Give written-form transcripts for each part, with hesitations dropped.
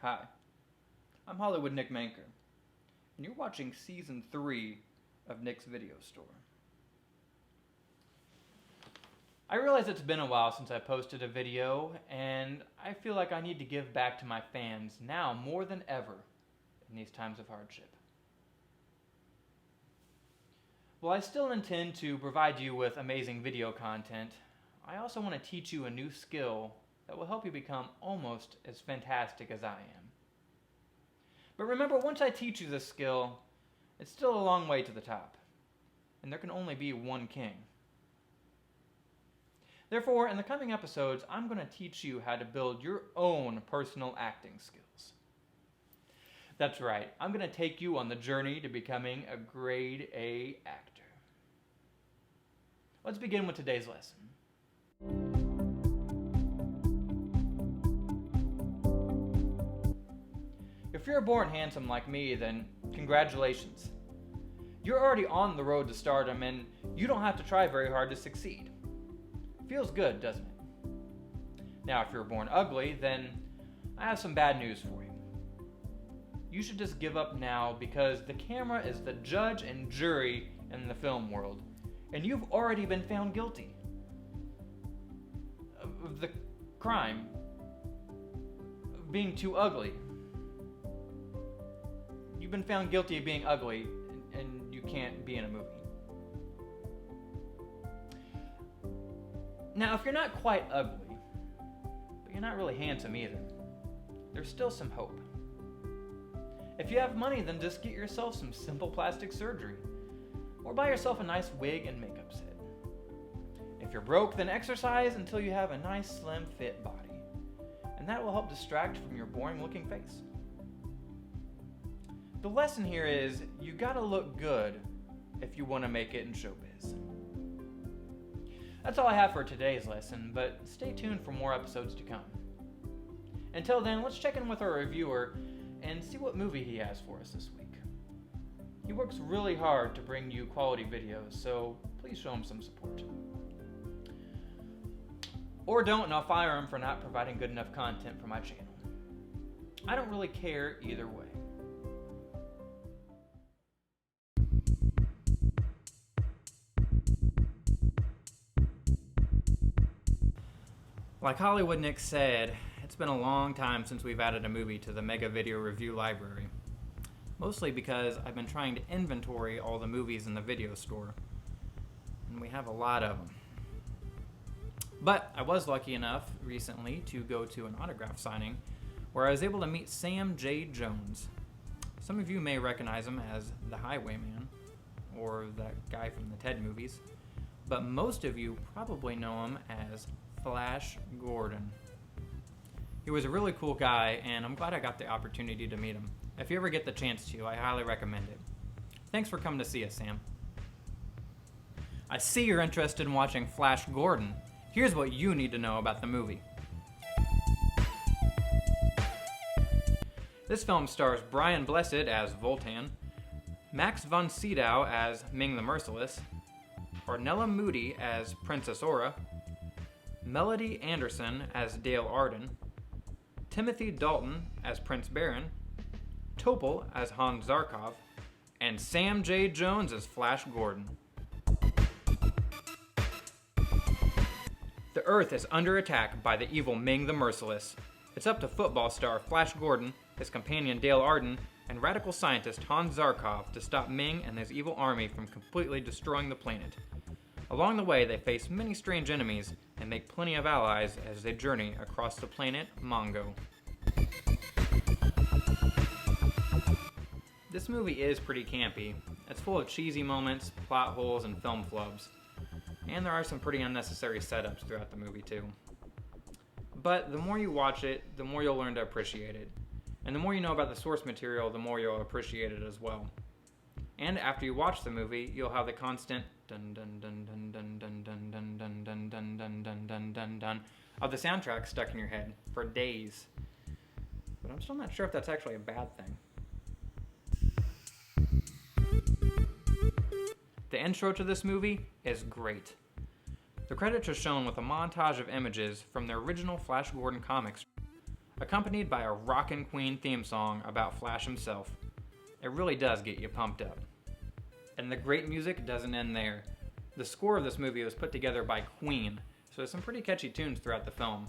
Hi, I'm Hollywood Nick Manker, and you're watching Season 3 of Nick's Video Store. I realize it's been a while since I posted a video, and I feel like I need to give back to my fans now more than ever in these times of hardship. While I still intend to provide you with amazing video content, I also want to teach you a new skill that will help you become almost as fantastic as I am. But remember, once I teach you this skill, it's still a long way to the top, and there can only be one king. Therefore, in the coming episodes, I'm going to teach you how to build your own personal acting skills. That's right, I'm going to take you on the journey to becoming a grade A actor. Let's begin with today's lesson. If you're born handsome like me, then congratulations. You're already on the road to stardom, and you don't have to try very hard to succeed. Feels good, doesn't it? Now, if you're born ugly, then I have some bad news for you. You should just give up now, because the camera is the judge and jury in the film world, and you've already been found guilty of the crime of being too ugly. You've been found guilty of being ugly, and you can't be in a movie. Now, if you're not quite ugly, but you're not really handsome either, there's still some hope. If you have money, then just get yourself some simple plastic surgery, or buy yourself a nice wig and makeup set. If you're broke, then exercise until you have a nice, slim, fit body, and that will help distract from your boring-looking face. The lesson here is, you gotta look good if you want to make it in showbiz. That's all I have for today's lesson, but stay tuned for more episodes to come. Until then, let's check in with our reviewer and see what movie he has for us this week. He works really hard to bring you quality videos, so please show him some support. Or don't, and I'll fire him for not providing good enough content for my channel. I don't really care either way. Like Hollywood Nick said, it's been a long time since we've added a movie to the Mega Video Review library. Mostly because I've been trying to inventory all the movies in the video store, and we have a lot of them. But I was lucky enough recently to go to an autograph signing where I was able to meet Sam J. Jones. Some of you may recognize him as the Highwayman, or that guy from the Ted movies, but most of you probably know him as Flash Gordon. He was a really cool guy, and I'm glad I got the opportunity to meet him. If you ever get the chance to, I highly recommend it. Thanks for coming to see us, Sam. I see you're interested in watching Flash Gordon. Here's what you need to know about the movie. This film stars Brian Blessed as Voltan, Max von Sydow as Ming the Merciless, Ornella Moody as Princess Aura, Melody Anderson as Dale Arden, Timothy Dalton as Prince Baron, Topol as Hans Zarkov, and Sam J. Jones as Flash Gordon. The Earth is under attack by the evil Ming the Merciless. It's up to football star Flash Gordon, his companion Dale Arden, and radical scientist Hans Zarkov to stop Ming and his evil army from completely destroying the planet. Along the way, they face many strange enemies and make plenty of allies as they journey across the planet Mongo. This movie is pretty campy. It's full of cheesy moments, plot holes, and film flubs. And there are some pretty unnecessary setups throughout the movie too. But the more you watch it, the more you'll learn to appreciate it. And the more you know about the source material, the more you'll appreciate it as well. And after you watch the movie, you'll have the constant dun dun dun dun dun dun dun dun dun dun dun dun dun dun dun dun of the soundtrack stuck in your head for days. But I'm still not sure if that's actually a bad thing. The intro to this movie is great. The credits are shown with a montage of images from the original Flash Gordon comics. accompanied by a rockin' Queen theme song about Flash himself. It really does get you pumped up. And the great music doesn't end there. The score of this movie was put together by Queen, so there's some pretty catchy tunes throughout the film.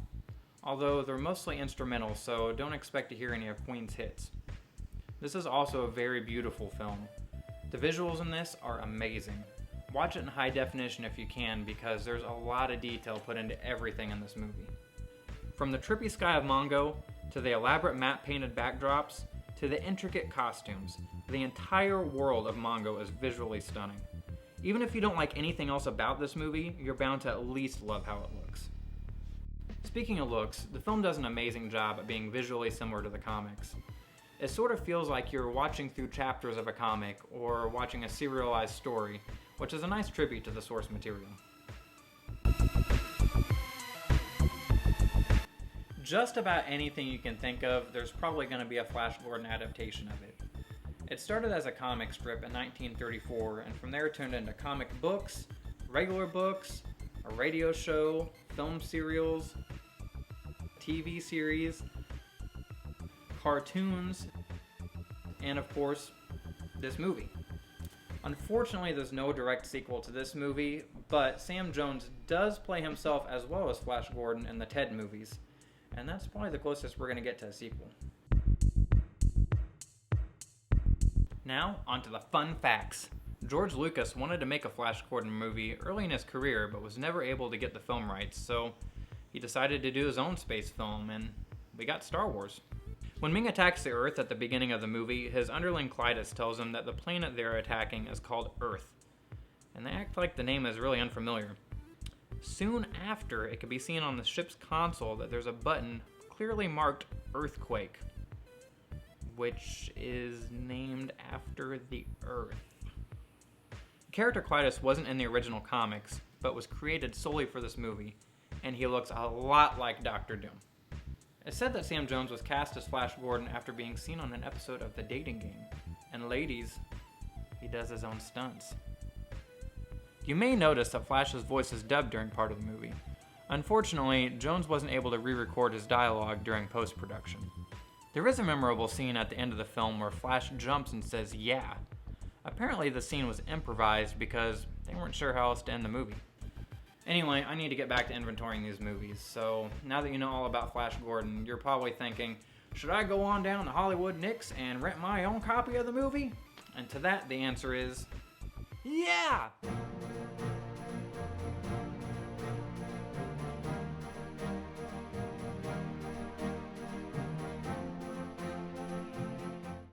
Although they're mostly instrumental, so don't expect to hear any of Queen's hits. This is also a very beautiful film. The visuals in this are amazing. Watch it in high definition if you can, because there's a lot of detail put into everything in this movie. From the trippy sky of Mongo, to the elaborate matte painted backdrops, to the intricate costumes, the entire world of Mongo is visually stunning. Even if you don't like anything else about this movie, you're bound to at least love how it looks. Speaking of looks, the film does an amazing job at being visually similar to the comics. It sort of feels like you're watching through chapters of a comic or watching a serialized story, which is a nice tribute to the source material. Just about anything you can think of, there's probably going to be a Flash Gordon adaptation of it. It started as a comic strip in 1934, and from there turned into comic books, regular books, a radio show, film serials, TV series, cartoons, and of course, this movie. Unfortunately, there's no direct sequel to this movie, but Sam Jones does play himself as well as Flash Gordon in the Ted movies, and that's probably the closest we're going to get to a sequel. Now, onto the fun facts. George Lucas wanted to make a Flash Gordon movie early in his career, but was never able to get the film rights, so he decided to do his own space film, and we got Star Wars. When Ming attacks the Earth at the beginning of the movie, his underling Clytus tells him that the planet they're attacking is called Earth, and they act like the name is really unfamiliar. Soon after, it can be seen on the ship's console that there's a button clearly marked Earthquake, which is named after the Earth. The character Clytus wasn't in the original comics, but was created solely for this movie, and he looks a lot like Dr. Doom. It's said that Sam Jones was cast as Flash Gordon after being seen on an episode of The Dating Game. And ladies, he does his own stunts. You may notice that Flash's voice is dubbed during part of the movie. Unfortunately, Jones wasn't able to re-record his dialogue during post-production. There is a memorable scene at the end of the film where Flash jumps and says, "Yeah." Apparently the scene was improvised because they weren't sure how else to end the movie. Anyway, I need to get back to inventorying these movies, so now that you know all about Flash Gordon, you're probably thinking, should I go on down to Hollywood Nicks and rent my own copy of the movie? And to that, the answer is, yeah!